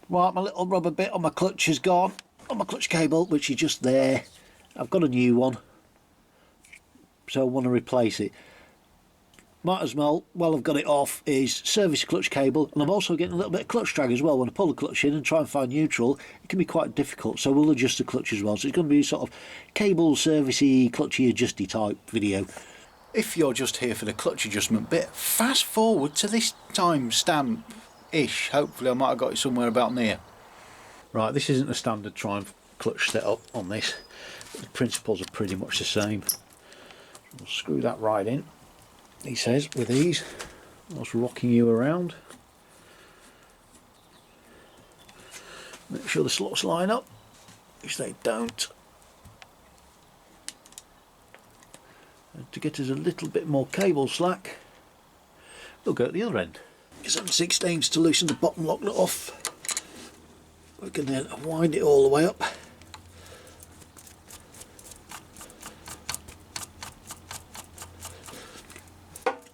Right, my little rubber bit on my clutch is gone, on my clutch cable, which is just there. I've got a new one, so I want to replace it. Might as well, while I've got it off, is service the clutch cable, and I'm also getting a little bit of clutch drag as well. When I pull the clutch in and try and find neutral, it can be quite difficult, so we'll adjust the clutch as well. So it's going to be sort of cable servicey, clutchy adjusty type video. If you're just here for the clutch adjustment bit, fast forward to this time stamp-ish. Hopefully I might have got it somewhere about near. Right, this isn't a standard Triumph clutch setup on this. The principles are pretty much the same. We'll screw that right in, he says, with ease, whilst rocking you around. Make sure the slots line up, if they don't. And to get us a little bit more cable slack, we'll go at the other end. 7/16 to loosen the bottom lock nut off. We can then wind it all the way up.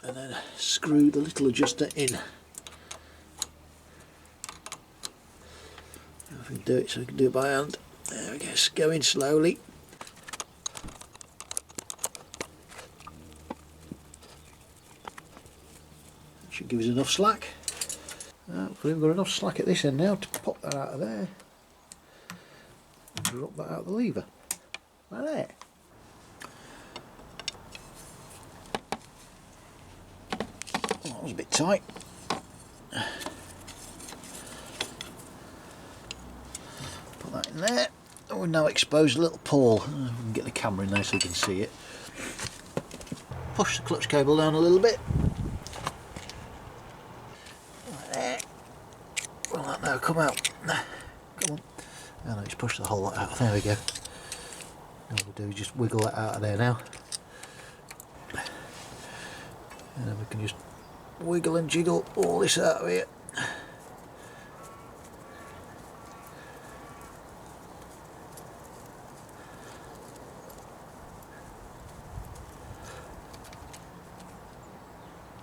And then screw the little adjuster in. If we can do it, so we can do it by hand. There we go, go in slowly. Should give us enough slack. Hopefully we've got enough slack at this end now to pop that out of there. And drop that out of the lever. Like there. Oh, that was a bit tight. Put that in there. And we'll now expose a little pawl. We can get the camera in there so you can see it. Push the clutch cable down a little bit. Like there. Will that now come out? Come on. Oh no, just push the whole lot out. There we go. All we do is just wiggle that out of there now. And then we can just wiggle and jiggle all this out of here.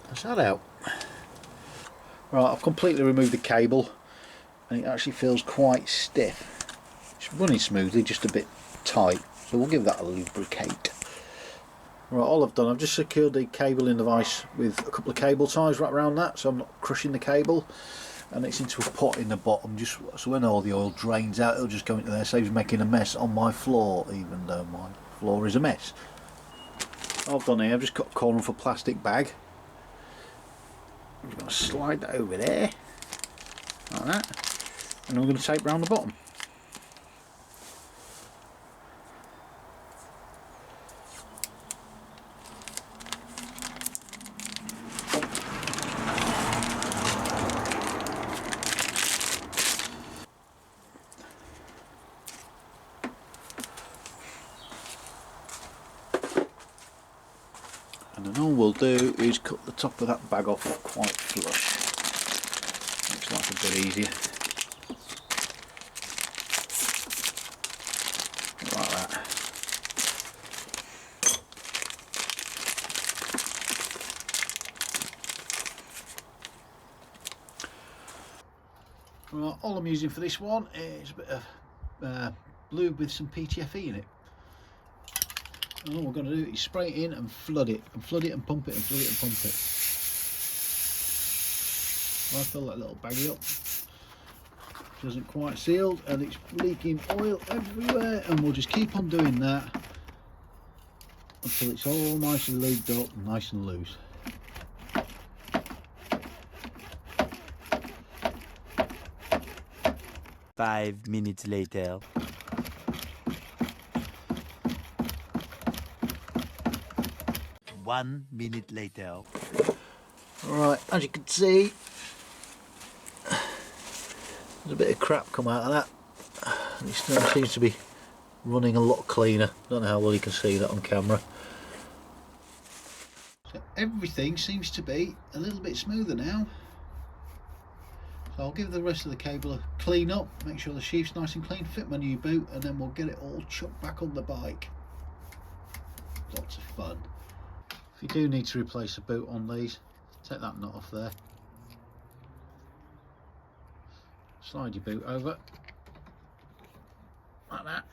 That's that out. Right, I've completely removed the cable and it actually feels quite stiff. It's running smoothly, just a bit tight, so we'll give that a lubricate. Right, all I've done, I've just secured the cable in the vise with a couple of cable ties right around that, so I'm not crushing the cable, and it's into a pot in the bottom, just so when all the oil drains out, it'll just go into there, saves making a mess on my floor, even though my floor is a mess. All I've done here, I've just got a corner of a plastic bag. I'm just going to slide that over there, like that, and I'm going to tape round the bottom. And then all we'll do is cut the top of that bag off quite flush. Makes life a bit easier. Like that. Right, all I'm using for this one is a bit of lube with some PTFE in it. And all we're going to do is spray it in and flood it and pump it and flood it and pump it. I fill that little baggie up. It isn't quite sealed and it's leaking oil everywhere, and we'll just keep on doing that until it's all nice and lubed up and nice and loose. Five minutes later. One minute later. Right, as you can see, there's a bit of crap come out of that. It still seems to be running a lot cleaner. Don't know how well you can see that on camera. So everything seems to be a little bit smoother now. So I'll give the rest of the cable a clean up, make sure the sheath's nice and clean, fit my new boot, and then we'll get it all chucked back on the bike. Lots of fun. If you do need to replace a boot on these, take that nut off there. slide your boot over like that,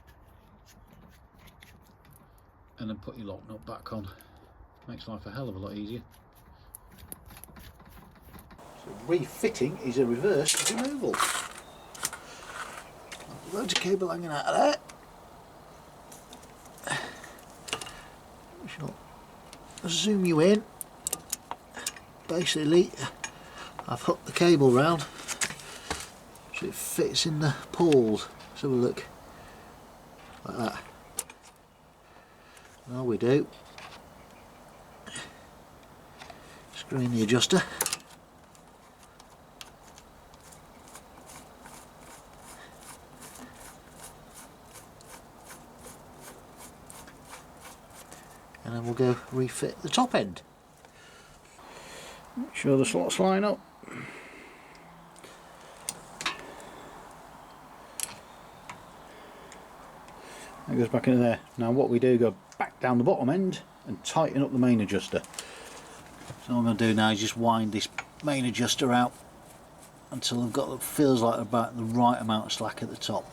and then put your lock nut back on. Makes life a hell of a lot easier. So refitting is a reverse removal. Loads of cable hanging out of there. Shall zoom you in. Basically, I've hooked the cable round so it fits in the pawls. Let's have a look. Like that. And all we do, screw in the adjuster. And then we'll go refit the top end. Make sure the slots line up. That goes back into there. Now what we do, go back down the bottom end and tighten up the main adjuster. So what I'm going to do now is just wind this main adjuster out until I've got, it feels like about the right amount of slack at the top.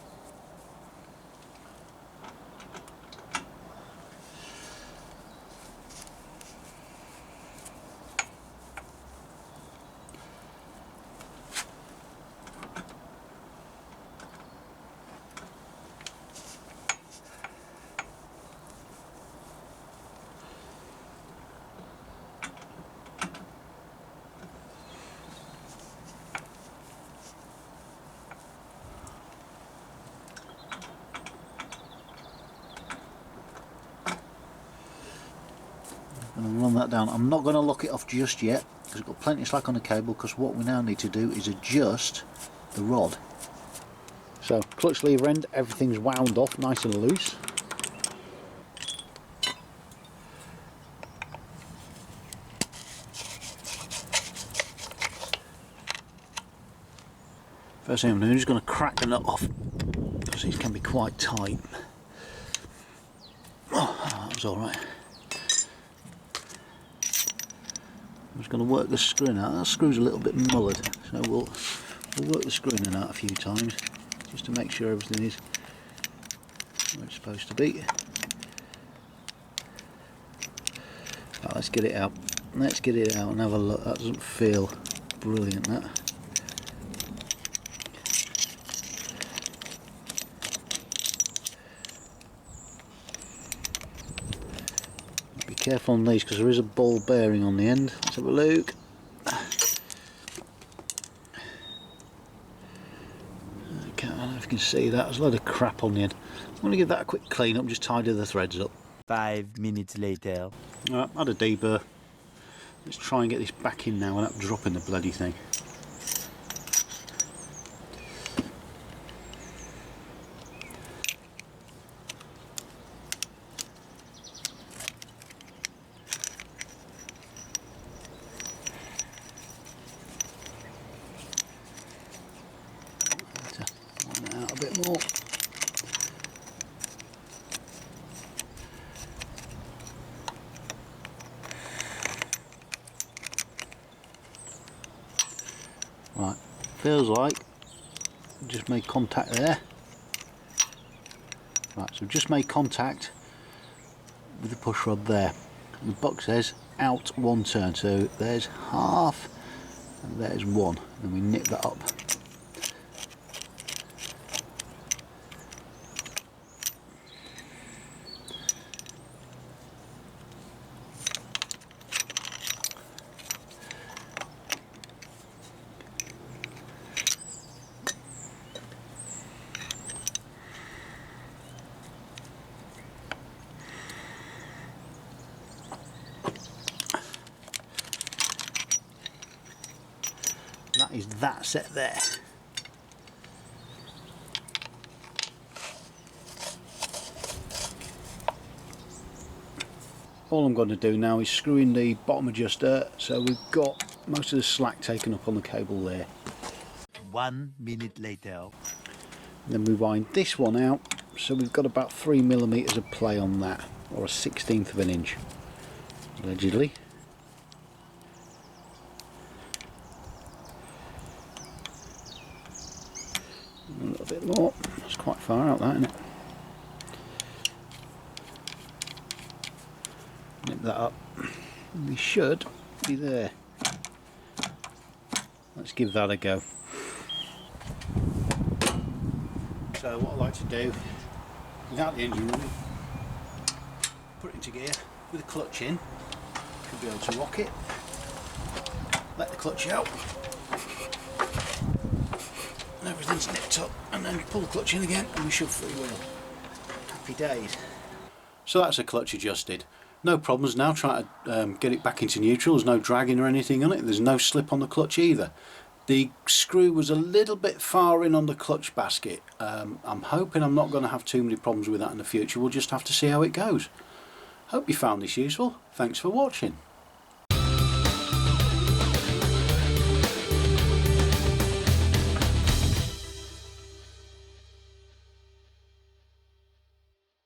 And run that down. I'm not going to lock it off just yet because I've got plenty of slack on the cable, because what we now need to do is adjust the rod. So clutch lever end, everything's wound off nice and loose. First thing I'm doing is just going to crack the nut off because these can be quite tight. Oh, that was alright. I'm just going to work the screw out. That screw's a little bit mullered, so we'll work the screw in and out a few times just to make sure everything is where it's supposed to be. Right, let's get it out. Let's get it out and have a look. That doesn't feel brilliant, that. Be careful on these because there is a ball bearing on the end. Let's have a look. Okay, I don't know if you can see that. There's a load of crap on the end. I'm going to give that a quick clean up, just tidy the threads up. 5 minutes later. Alright, add a deburr. Let's try and get this back in now without dropping the bloody thing. Wind that out a bit more. Right, feels like just made contact there. Right, so just made contact with the push rod there. And the box says out one turn, so there's half and there's one, and we nip that up. That is that set there. All I'm going to do now is screw in the bottom adjuster so we've got most of the slack taken up on the cable there. 1 minute later. Then we wind this one out so we've got about 3mm of play on that, or a 1/16 of an inch allegedly. Oh, that's quite far out, that, isn't it? Nip that up. We should be there. Let's give that a go. So what I like to do, without the engine running, put it into gear with the clutch in. Should be able to lock it. Let the clutch out. And everything's nipped up, and then pull the clutch in again and we should freewheel. Happy days. So that's a clutch adjusted. No problems now trying to get it back into neutral. There's no dragging or anything on it. There's no slip on the clutch either. The screw was a little bit far in on the clutch basket. I'm hoping I'm not going to have too many problems with that in the future. We'll just have to see how it goes. Hope you found this useful. Thanks for watching.